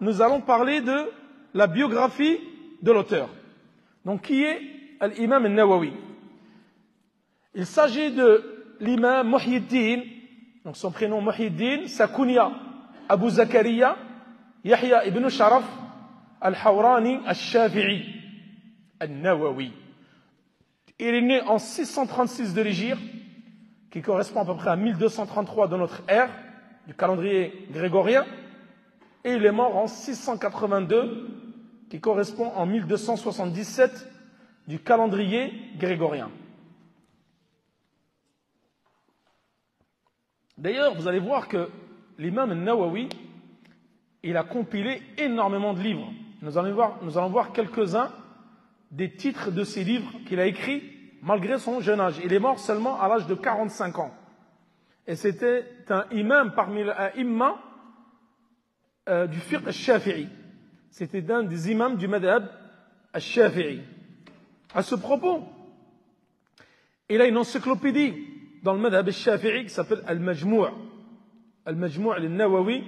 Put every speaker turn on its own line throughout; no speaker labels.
nous allons parler de la biographie de l'auteur. Donc, qui est l'imam al-Nawawi? Il s'agit de l'imam Muhyiddin, donc son prénom Muhyiddin, sa kunya Abu Zakaria, Yahya ibn Sharaf, al-Hawrani al-Shafi'i, al-Nawawi. Il est né en 636 de l'Hégire, qui correspond à peu près à 1233 de notre ère, du calendrier grégorien, et il est mort en 682, qui correspond en 1277 du calendrier grégorien. D'ailleurs, vous allez voir que l'imam al-Nawawi, il a compilé énormément de livres. Nous allons voir quelques-uns des titres de ces livres qu'il a écrits malgré son jeune âge. Il est mort seulement à l'âge de 45 ans. Et c'était un imam parmi les imams du fiqh al-Shafi'i. C'était un des imams du madhab al-Shafi'i. À ce propos, il a une encyclopédie dans le madhab al-Shafi'i qui s'appelle Al-Majmou'. Al-Majmou' al-Nawawi,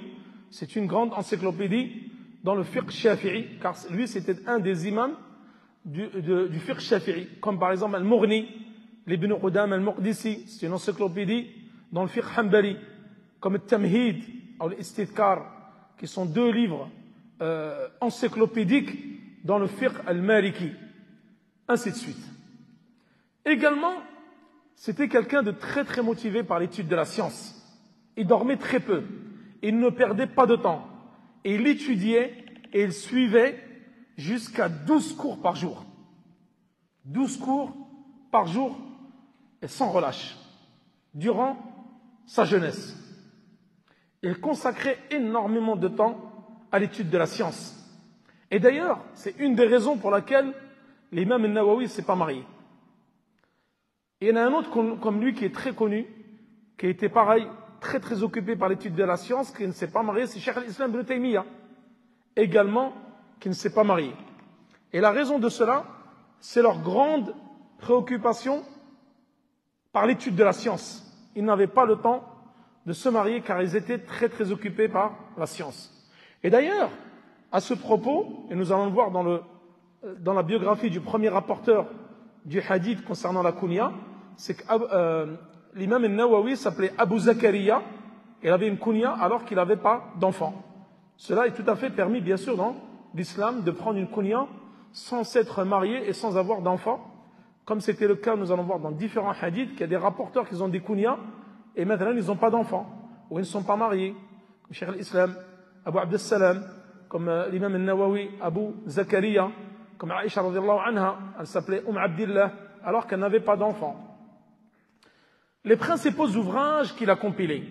c'est une grande encyclopédie dans le fiqh Shafi'i, car lui c'était un des imams du fiqh Shafi'i, comme par exemple Al-Mughni, l'Ibn Qudam al-Muqdisi, c'est une encyclopédie dans le fiqh Hanbali, comme Al-Tamhid ou Al-Istidkar, qui sont deux livres encyclopédiques dans le fiqh al-Maliki, ainsi de suite. Également, c'était quelqu'un de très très motivé par l'étude de la science. Il dormait très peu, il ne perdait pas de temps, et il étudiait et il suivait jusqu'à 12 cours par jour. 12 cours par jour et sans relâche, durant sa jeunesse. Il consacrait énormément de temps à l'étude de la science. Et d'ailleurs, c'est une des raisons pour laquelle l'imam al-Nawawi ne s'est pas marié. Et il y en a un autre comme lui qui est très connu, qui a été pareil, très très occupé par l'étude de la science, qui ne s'est pas marié, c'est Cheikh al-Islam ibn Taymiyyah, également qui ne s'est pas marié. Et la raison de cela, c'est leur grande préoccupation par l'étude de la science. Ils n'avaient pas le temps de se marier car ils étaient très très occupés par la science. Et d'ailleurs, à ce propos, et nous allons le voir dans la biographie du premier rapporteur du hadith concernant la kunya, c'est que l'imam al-Nawawi s'appelait Abu Zakaria, il avait une kunya alors qu'il n'avait pas d'enfant. Cela est tout à fait permis, bien sûr, dans l'islam, de prendre une kunya sans s'être marié et sans avoir d'enfant, comme c'était le cas, nous allons voir dans différents hadiths, qu'il y a des rapporteurs qui ont des kunyas, et maintenant ils n'ont pas d'enfants, ou ils ne sont pas mariés, comme Cheikh al-Islam, Abu Abdussalam, comme l'imam al-Nawawi, Abu Zakaria, comme Aïcha radiallahu anha, elle s'appelait Abdillah, alors qu'elle n'avait pas d'enfants. Les principaux ouvrages qu'il a compilés.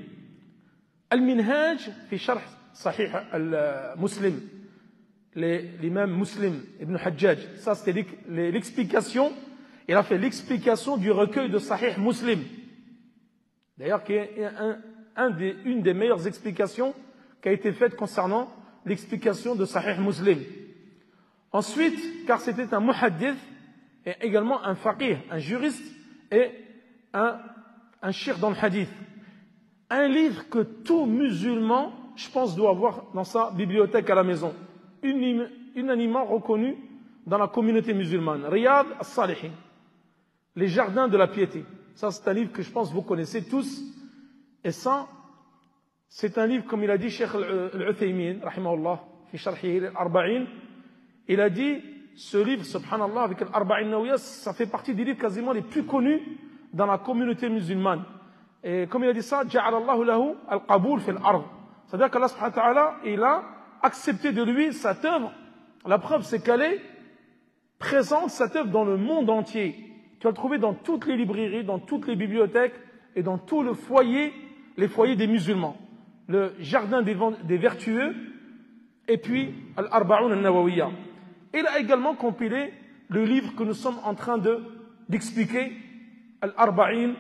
Al-Minhaj fi Sharh Sahih al-Muslim, l'imam Muslim ibn Hajjaj, ça c'était l'explication, il a fait l'explication du recueil de Sahih Muslim. D'ailleurs, qui est une des meilleures explications qui a été faite concernant l'explication de Sahih Muslim. Ensuite, car c'était un muhaddith et également un faqih, un juriste et un shir dans le hadith. Un livre que tout musulman, je pense, doit avoir dans sa bibliothèque à la maison. Unanimement reconnu dans la communauté musulmane. Riyad al-Salihin, les jardins de la piété. Ça, c'est un livre que je pense vous connaissez tous. Et ça, c'est un livre, comme il a dit Cheikh al-Uthaymin, rahimahullah, fi sharhi al-Arba'in. Il a dit, ce livre, subhanallah, avec l'Arba'in Nawiyya, ça fait partie des livres quasiment les plus connus dans la communauté musulmane. Et comme il a dit ça, ja'alallahu lahu al-qaboul fil ard. C'est-à-dire qu'Allah subhanahu wa ta'ala, il a accepté de lui cette œuvre. La preuve, c'est qu'elle est présente, cette œuvre, dans le monde entier. Tu vas le trouver dans toutes les librairies, dans toutes les bibliothèques et dans tous les foyers des musulmans. Le jardin des vertueux et puis Al-Arba'un al-Nawawiyya. Il a également compilé le livre que nous sommes en train d'expliquer, Al-Arba'in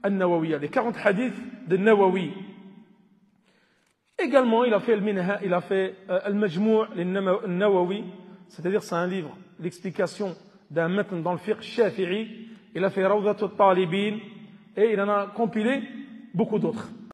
al-Nawawiyya, les 40 hadiths de Nawawi. Également, il a fait Al-Majmou' al-Nawawi, c'est-à-dire c'est un livre, l'explication d'un matn dans le fiqh Shafi'i. Il a fait Rawdat al-Talibin et il en a compilé beaucoup d'autres.